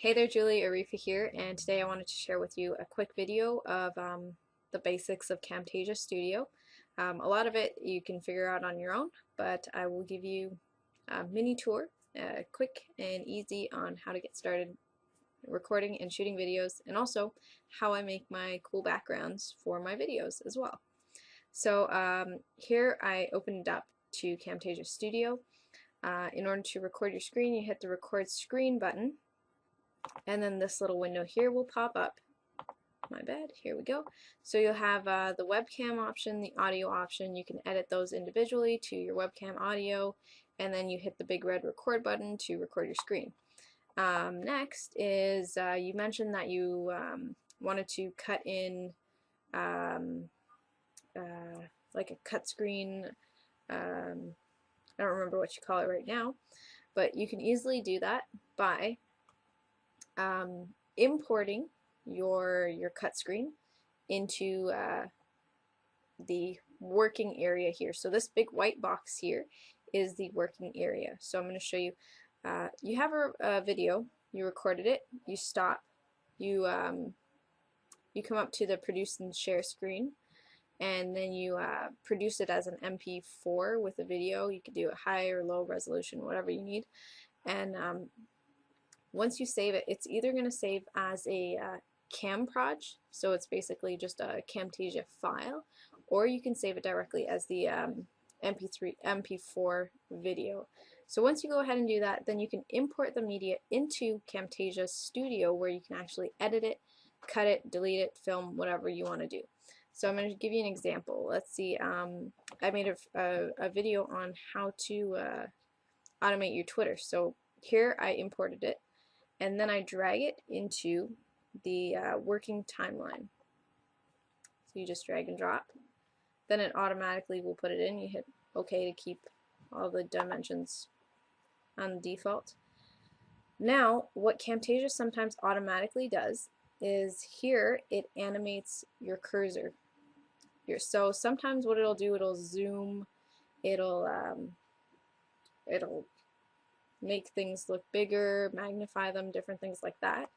Hey there, Julie, Arifa here, and today I wanted to share with you a quick video of the basics of Camtasia Studio. A lot of it you can figure out on your own, but I will give you a mini tour, quick and easy on how to get started recording and shooting videos, and also how I make my cool backgrounds for my videos as well. So here I opened up to Camtasia Studio. In order to record your screen, you hit the record screen button, and then this little window here will pop up. My bad, here we go. So you'll have the webcam option, the audio option. You can edit those individually to your webcam audio, and then you hit the big red record button to record your screen. Next is you mentioned that you wanted to cut in like a cut screen. I don't remember what you call it right now, but you can easily do that by importing your cut screen into the working area here. So this big white box here is the working area. So I'm going to show you. You have a video, you recorded it, you stop, you come up to the produce and share screen, and then you produce it as an MP4 with a video. You could do it high or low resolution, whatever you need. And once you save it, it's either going to save as a camproj, so it's basically just a Camtasia file, or you can save it directly as the MP4 video. So once you go ahead and do that, then you can import the media into Camtasia Studio, where you can actually edit it, cut it, delete it, film, whatever you want to do. So I'm going to give you an example. Let's see, I made a video on how to automate your Twitter. So here I imported it, and then I drag it into the working timeline. So you just drag and drop. Then it automatically will put it in. You hit OK to keep all the dimensions on default. Now, what Camtasia sometimes automatically does is here it animates your cursor. Here. So sometimes what it'll do, it'll zoom, it'll make things look bigger, magnify them, different things like that.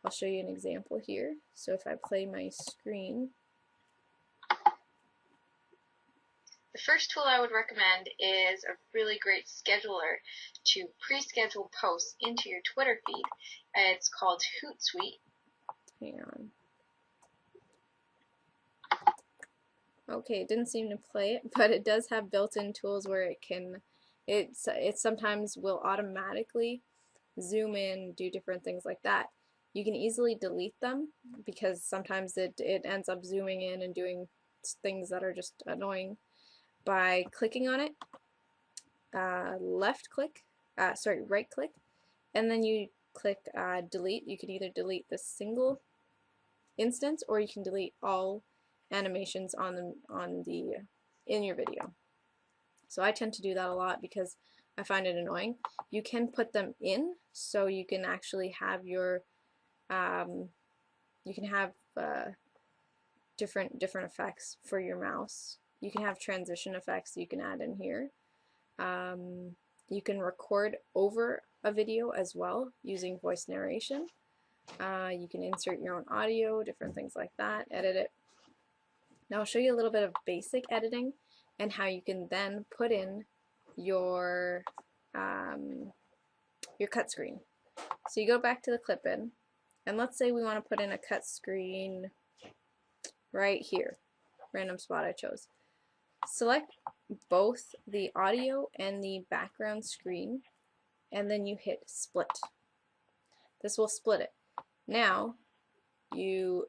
I'll show you an example here. So if I play my screen. The first tool I would recommend is a really great scheduler to pre-schedule posts into your Twitter feed. It's called Hootsuite. Hang on. Okay, it didn't seem to play it, but it does have built-in tools where it sometimes will automatically zoom in, do different things like that. You can easily delete them because sometimes it ends up zooming in and doing things that are just annoying. By clicking on it, right click, and then you click delete. You can either delete the single instance, or you can delete all animations in your video. So I tend to do that a lot because I find it annoying. You can put them in, so you can actually have your different effects for your mouse. You can have transition effects you can add in here. You can record over a video as well using voice narration. You can insert your own audio, different things like that, edit it. Now I'll show you a little bit of basic editing and how you can then put in your cut screen. So you go back to the clip in, and let's say we want to put in a cut screen right here, random spot I chose. Select both the audio and the background screen, and then you hit split. This will split it. Now you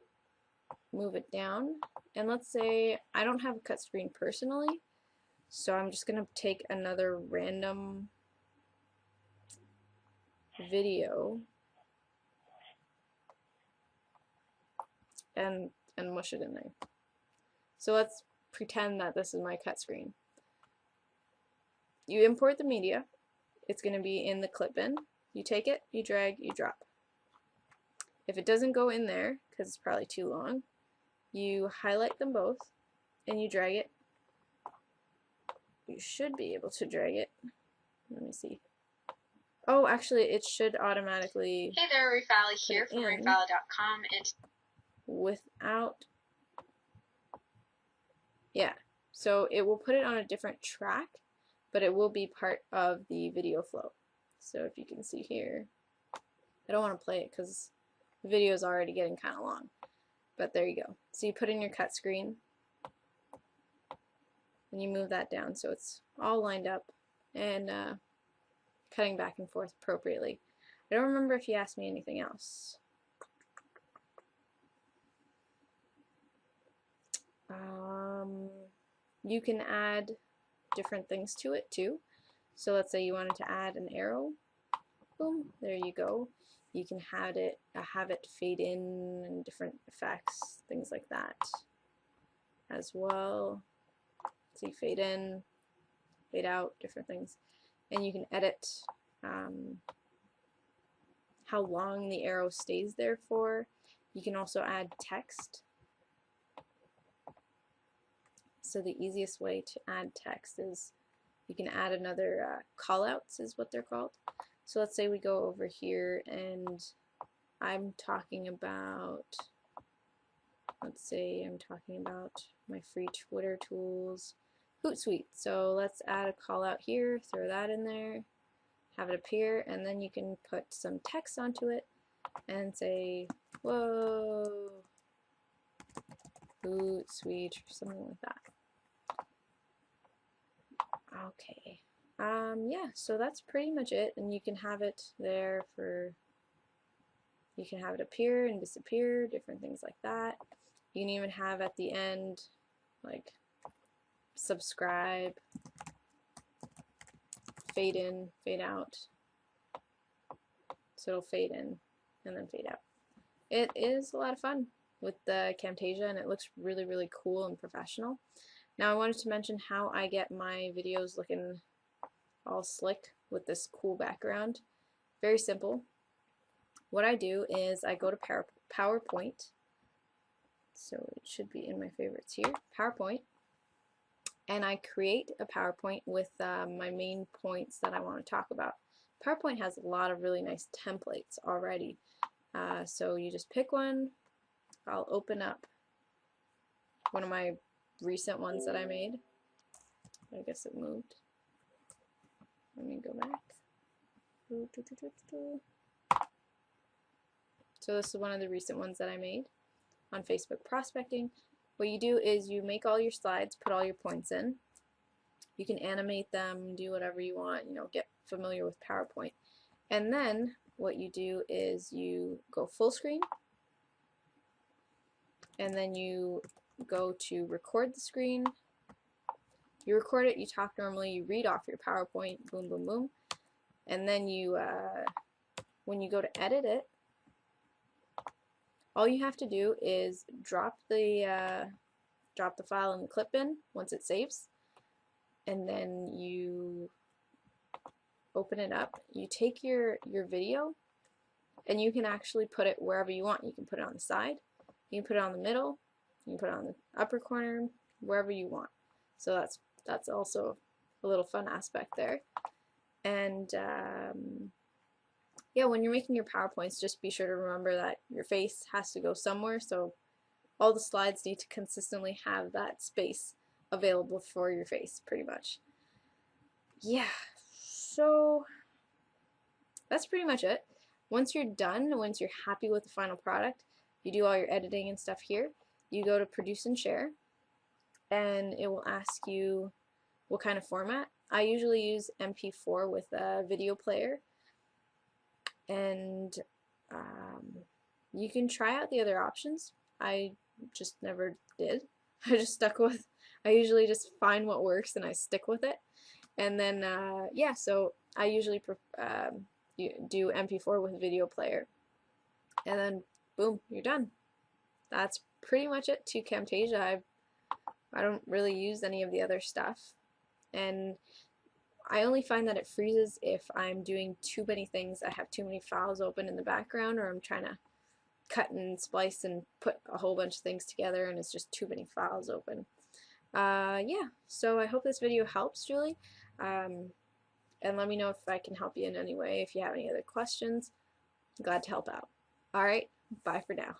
move it down, and let's say I don't have a cut screen personally, so I'm just going to take another random video and mush it in there. So let's pretend that this is my cut screen. You import the media. It's going to be in the clip bin. You take it, you drag, you drop. If it doesn't go in there, because it's probably too long, you highlight them both and you drag it. You should be able to drag it. Let me see. Oh, actually, it should automatically Hey there, Rafali put it here from in Rafali.com, and without, yeah. So it will put it on a different track, but it will be part of the video flow. So if you can see here, I don't want to play it because the video is already getting kind of long, but there you go. So you put in your cut screen, and you move that down so it's all lined up and cutting back and forth appropriately. I don't remember if you asked me anything else. You can add different things to it too. So let's say you wanted to add an arrow. Boom, there you go. You can have it fade in and different effects, things like that as well. So you fade in, fade out, different things. And you can edit how long the arrow stays there for. You can also add text. So the easiest way to add text is you can add another callouts is what they're called. So let's say we go over here and I'm talking about, let's say I'm talking about my free Twitter tools, Hootsuite. So let's add a call out here, throw that in there, have it appear, and then you can put some text onto it and say, whoa, Hootsuite, or something like that. Okay. Yeah, so that's pretty much it, and you can have it there for, you can have it appear and disappear, different things like that. You can even have at the end, like, subscribe, fade in, fade out. So it'll fade in and then fade out. It is a lot of fun with the Camtasia, and it looks really, really cool and professional. Now I wanted to mention how I get my videos looking all slick with this cool background. Very simple. What I do is I go to PowerPoint, so it should be in my favorites here, PowerPoint, and I create a PowerPoint with my main points that I want to talk about. PowerPoint has a lot of really nice templates already, so you just pick one. I'll open up one of my recent ones that I made. I guess it moved. Let me go back. So this is one of the recent ones that I made on Facebook prospecting. What you do is you make all your slides, put all your points in. You can animate them, do whatever you want, get familiar with PowerPoint. And then what you do is you go full screen, and then you go to record the screen. You record it, you talk normally, you read off your PowerPoint, boom, boom, boom. And then you, when you go to edit it, all you have to do is drop the file in the clip bin once it saves, and then you open it up. You take your video, and you can actually put it wherever you want. You can put it on the side, you can put it on the middle, you can put it on the upper corner, wherever you want. So that's also a little fun aspect there. And yeah, when you're making your PowerPoints, just be sure to remember that your face has to go somewhere, so all the slides need to consistently have that space available for your face, pretty much. Yeah, so that's pretty much it. Once you're done, once you're happy with the final product, you do all your editing and stuff here. You go to produce and share, and it will ask you what kind of format. I usually use MP4 with a video player, and you can try out the other options. I just never did. I just stuck with, I usually just find what works and I stick with it. And then, yeah, so I usually do MP4 with video player. And then, boom, you're done. That's pretty much it to Camtasia. I don't really use any of the other stuff. And I only find that it freezes if I'm doing too many things. I have too many files open in the background, or I'm trying to cut and splice and put a whole bunch of things together and it's just too many files open. Yeah, so I hope this video helps, Julie. and let me know if I can help you in any way. If you have any other questions, I'm glad to help out. All right, bye for now.